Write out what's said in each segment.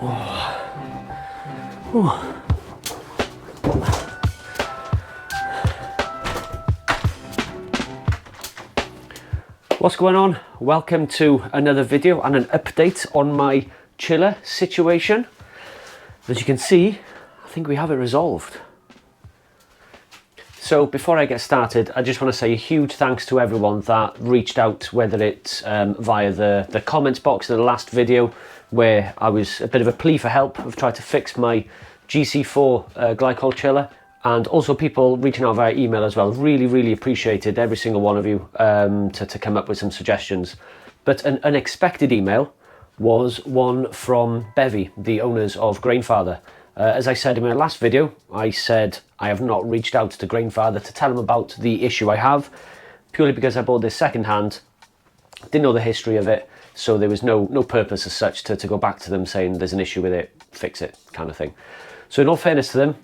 What's going on? Welcome to another video and an update on my chiller situation. As you can see, I think we have it resolved. So before I get started, I just want to say a huge thanks to everyone that reached out, whether it's via the comments box in the last video where I was a bit of a plea for help. I've tried to fix my GC4 Glycol chiller, and also people reaching out via email as well. Really appreciated every single one of you to come up with some suggestions. But an unexpected email was one from Bevie, the owners of Grainfather. As I said in my last video, I said I have not reached out to Grainfather to tell them about the issue I have, purely because I bought this second hand, didn't know the history of it, so there was no purpose as such to go back to them saying there's an issue with it, fix it, kind of thing. So in all fairness to them,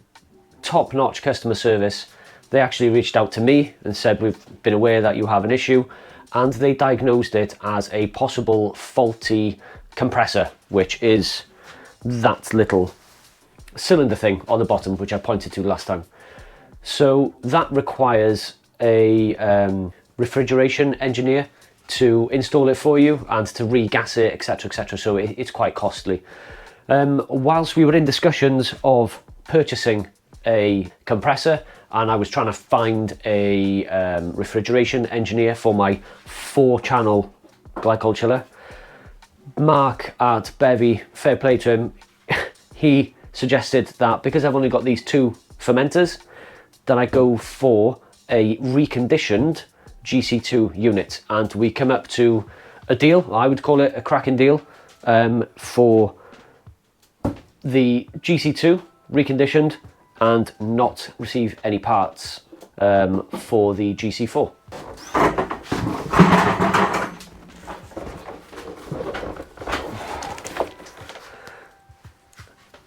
top-notch customer service. They actually reached out to me and said, we've been aware that you have an issue, and they diagnosed it as a possible faulty compressor, which is that little cylinder thing on the bottom, which I pointed to last time. So that requires a refrigeration engineer to install it for you and to regas it, etc. So it's quite costly. Whilst we were in discussions of purchasing a compressor, and I was trying to find a refrigeration engineer for my 4-channel Glycol chiller, Mark at Bevie, fair play to him, he suggested that because I've only got these 2 fermenters, that I go for a reconditioned GC2 unit, and we come up to a deal. I would call it a cracking deal for the GC2 reconditioned and not receive any parts for the GC4.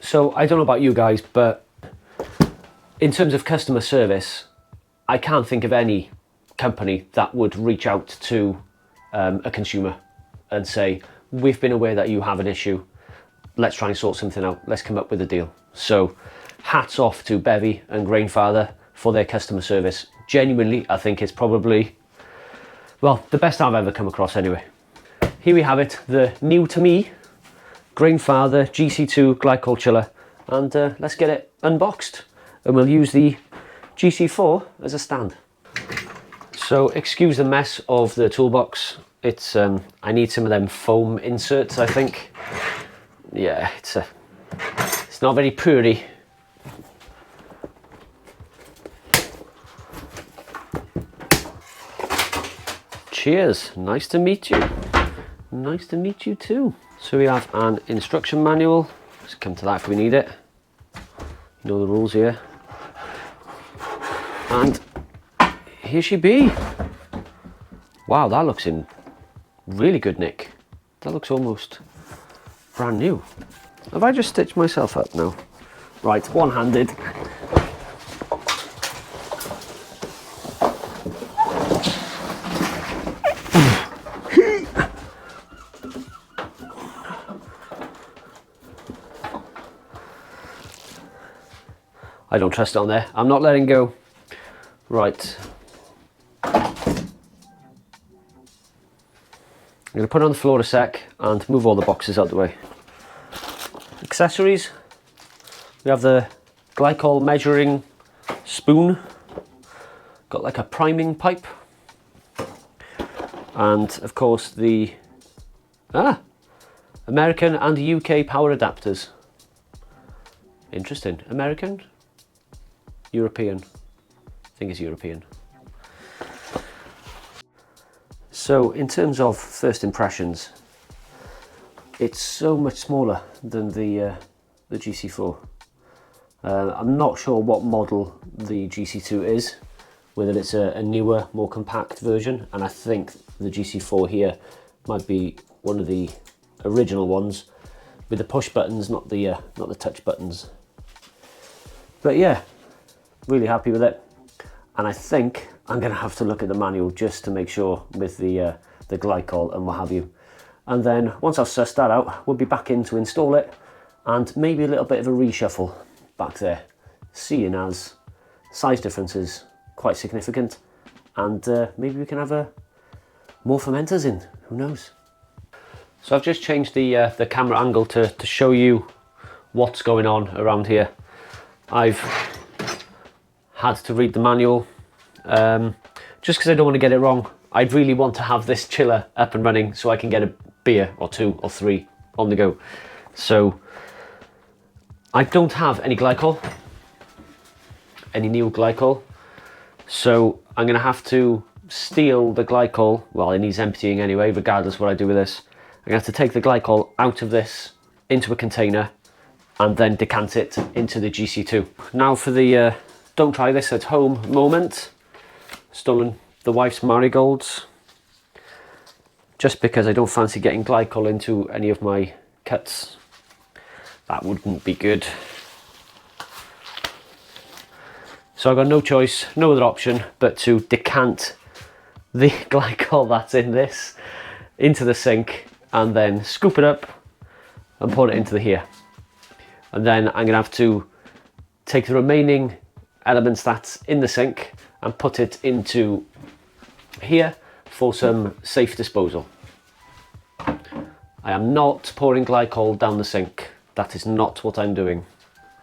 So I don't know about you guys, but in terms of customer service, I can't think of any company that would reach out to a consumer and say, we've been aware that you have an issue, let's try and sort something out, let's come up with a deal. So hats off to Bevie and Grainfather for their customer service. Genuinely, I think it's probably, well, the best I've ever come across anyway. Here we have it, the new to me Grainfather GC2 Glycol chiller, and let's get it unboxed, and we'll use the GC4 as a stand. So excuse the mess of the toolbox. It's I need some of them foam inserts, I think. Yeah, it's not very pretty. Cheers, nice to meet you. Nice to meet you too. So we have an instruction manual. Let's come to that if we need it. You know the rules here. And here she be. Wow, that looks in really good nick. That looks almost brand new. Have I just stitched myself up now? Right, one-handed. I don't trust it on there. I'm not letting go. Right. I'm going to put it on the floor a sec and move all the boxes out the way. Accessories. We have the Glycol measuring spoon. Got like a priming pipe. And of course the American and UK power adapters. Interesting. American? European. I think it's European. So in terms of first impressions, it's so much smaller than the GC4. I'm not sure what model the GC2 is, whether it's a newer, more compact version, and I think the GC4 here might be one of the original ones with the push buttons, not the touch buttons. But yeah, really happy with it, and I think I'm going to have to look at the manual just to make sure with the Glycol and what have you. And then once I've sussed that out, we'll be back in to install it and maybe a little bit of a reshuffle back there, seeing as size difference is quite significant, and maybe we can have more fermenters in, who knows. So I've just changed the camera angle to show you what's going on around here. I've had to read the manual just because I don't want to get it wrong. I'd really want to have this chiller up and running so I can get a beer or 2 or 3 on the go. So I don't have any glycol, any new glycol. So I'm going to have to steal the glycol. Well, it needs emptying anyway, regardless what I do with this. I'm going to have to take the glycol out of this into a container and then decant it into the GC2. Now for the don't try this at home moment. Stolen the wife's marigolds, just because I don't fancy getting glycol into any of my cuts. That wouldn't be good. So I've got no choice, no other option but to decant the glycol that's in this into the sink and then scoop it up and put it into the here. And then I'm gonna have to take the remaining elements that's in the sink and put it into here for some safe disposal. I am not pouring glycol down the sink. That is not what I'm doing.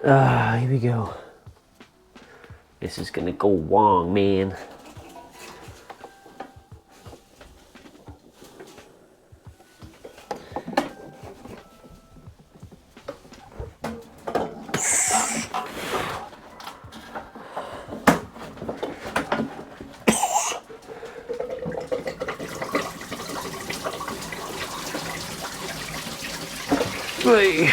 Here we go. This is gonna go wrong, man. Hey.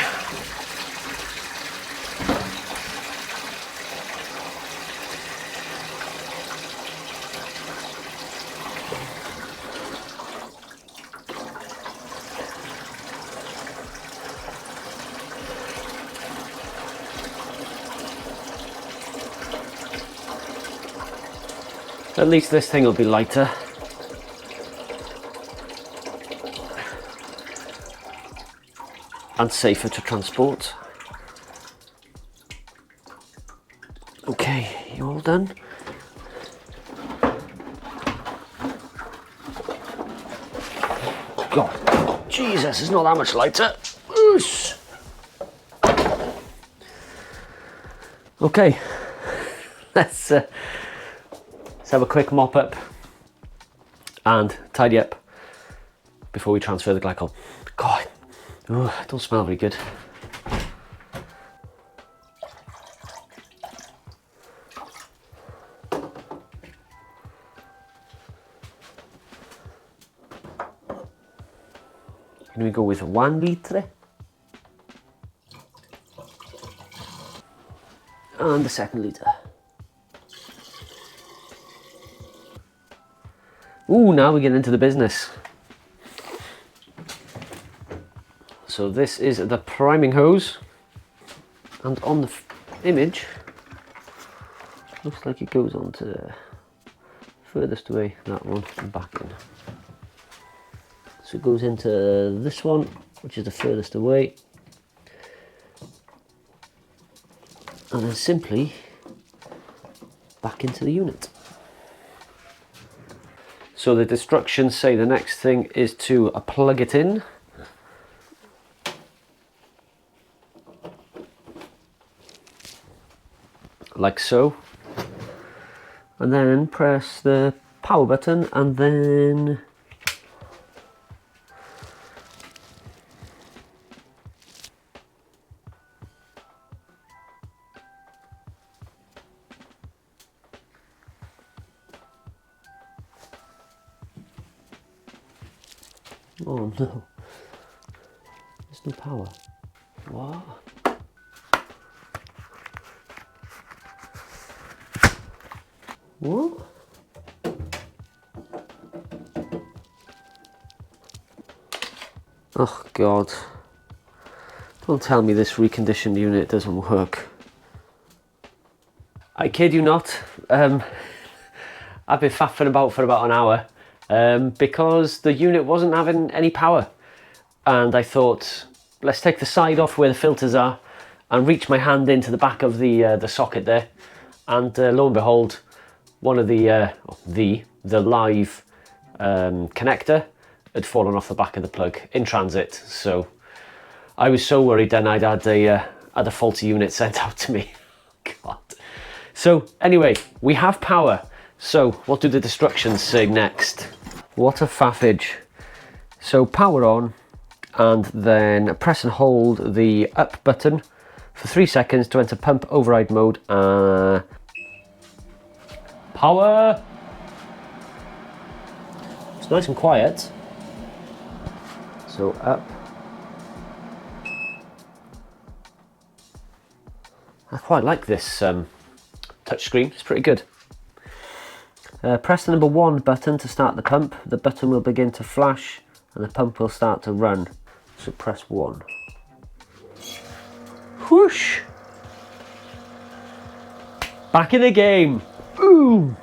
At least this thing will be lighter. And safer to transport. Okay, you all done? God, Jesus, it's not that much lighter. Oosh. Okay, let's have a quick mop up and tidy up before we transfer the glycol. God. Oh, it don't smell very good. Can we go with 1 litre? And the 2nd litre. Ooh, now we get into the business. So this is the priming hose, and on the image, looks like it goes on to furthest away, that one, and back in. So it goes into this one, which is the furthest away, and then simply back into the unit. So the instructions say the next thing is to plug it in. Like so, and then press the power button, and then oh no, there's no power. What? What? Oh God. Don't tell me this reconditioned unit doesn't work. I kid you not. I've been faffing about for about an hour because the unit wasn't having any power. And I thought, let's take the side off where the filters are and reach my hand into the back of the socket there, and lo and behold, one of the live connector had fallen off the back of the plug in transit. So I was so worried then I'd had a faulty unit sent out to me. God. So anyway, we have power. So what do the instructions say next? What a faffage. So power on, and then press and hold the up button for 3 seconds to enter pump override mode. Power. It's nice and quiet. So up. I quite like this touchscreen, it's pretty good. Press the number 1 button to start the pump. The button will begin to flash and the pump will start to run. So press 1. Whoosh! Back in the game! Ooh!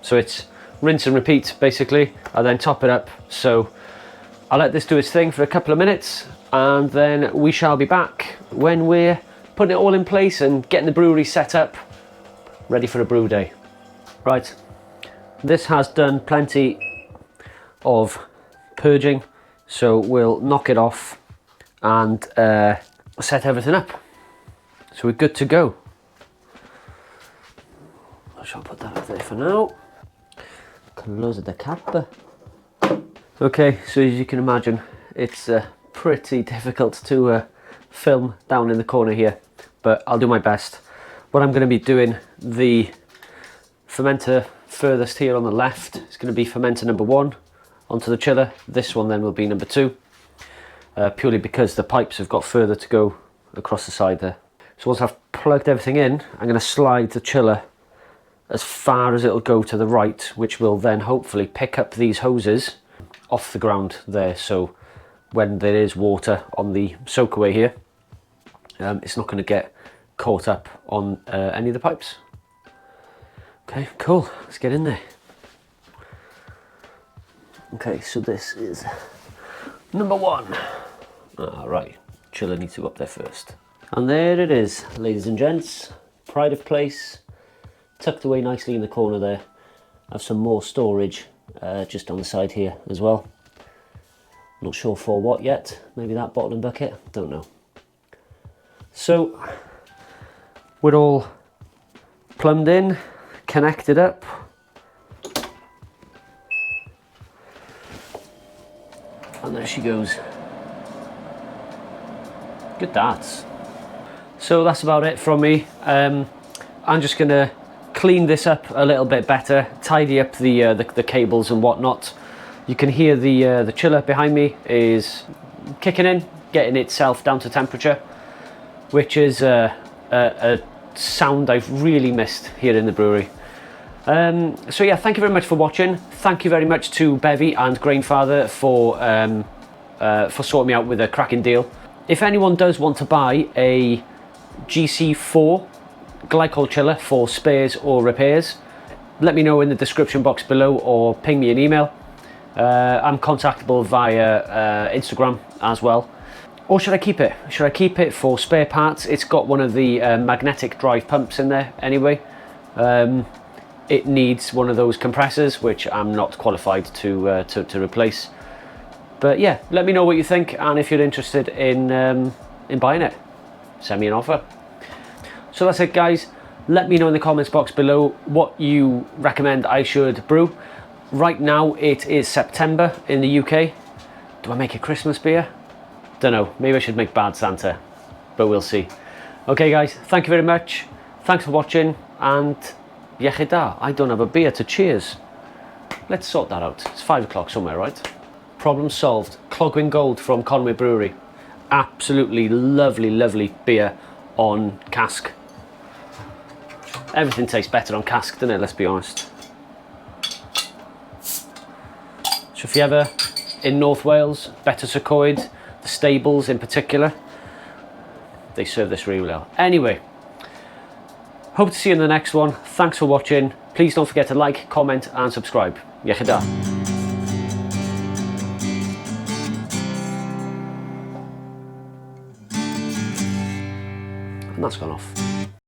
So it's rinse and repeat basically. I then top it up. So I'll let this do its thing for a couple of minutes, and then we shall be back when we're putting it all in place and getting the brewery set up, ready for a brew day. Right, this has done plenty of purging, so we'll knock it off and set everything up. So we're good to go. I shall put that up there for now. Close the cap. Okay, so as you can imagine, it's pretty difficult to film down in the corner here, but I'll do my best. What I'm going to be doing, the fermenter furthest here on the left is going to be fermenter number 1 onto the chiller. This one then will be number 2, purely because the pipes have got further to go across the side there. So once I've plugged everything in, I'm going to slide the chiller as far as it'll go to the right, which will then hopefully pick up these hoses off the ground there. So when there is water on the soakaway here, it's not going to get caught up on any of the pipes. Okay, cool, let's get in there. Okay, so this is number 1. Right, chiller needs to go up there first. And there it is, ladies and gents, pride of place, tucked away nicely in the corner there. I have some more storage just on the side here as well. Not sure for what yet, maybe that bottle and bucket, don't know. So we're all plumbed in, connected up. And there she goes. Good darts. So that's about it from me. I'm just gonna clean this up a little bit better, tidy up the cables and whatnot. You can hear the chiller behind me is kicking in, getting itself down to temperature, which is a sound I've really missed here in the brewery. So yeah, thank you very much for watching. Thank you very much to Bevie and Grainfather for sorting me out with a cracking deal. If anyone does want to buy a GC4 Glycol chiller for spares or repairs, let me know in the description box below or ping me an email. I'm contactable via Instagram as well. Or should I keep it? Should I keep it for spare parts? It's got one of the magnetic drive pumps in there anyway. It needs one of those compressors, which I'm not qualified to replace. But yeah, let me know what you think, and if you're interested in buying it, send me an offer. So that's it, guys. Let me know in the comments box below what you recommend I should brew. Right now it is September in the UK. Do I make a Christmas beer? Don't know, maybe I should make Bad Santa, but we'll see. Okay guys, thank you very much. Thanks for watching, and Iechyd. I don't have a beer to cheers. Let's sort that out. It's 5 o'clock somewhere, right? Problem solved. Clogwyn Gold from Conway Brewery. Absolutely lovely, lovely beer on cask. Everything tastes better on cask, doesn't it? Let's be honest. So if you're ever in North Wales, Better Secoed, the stables in particular, they serve this really well. Anyway, hope to see you in the next one. Thanks for watching. Please don't forget to like, comment and subscribe. Iechyd. and that's gone off.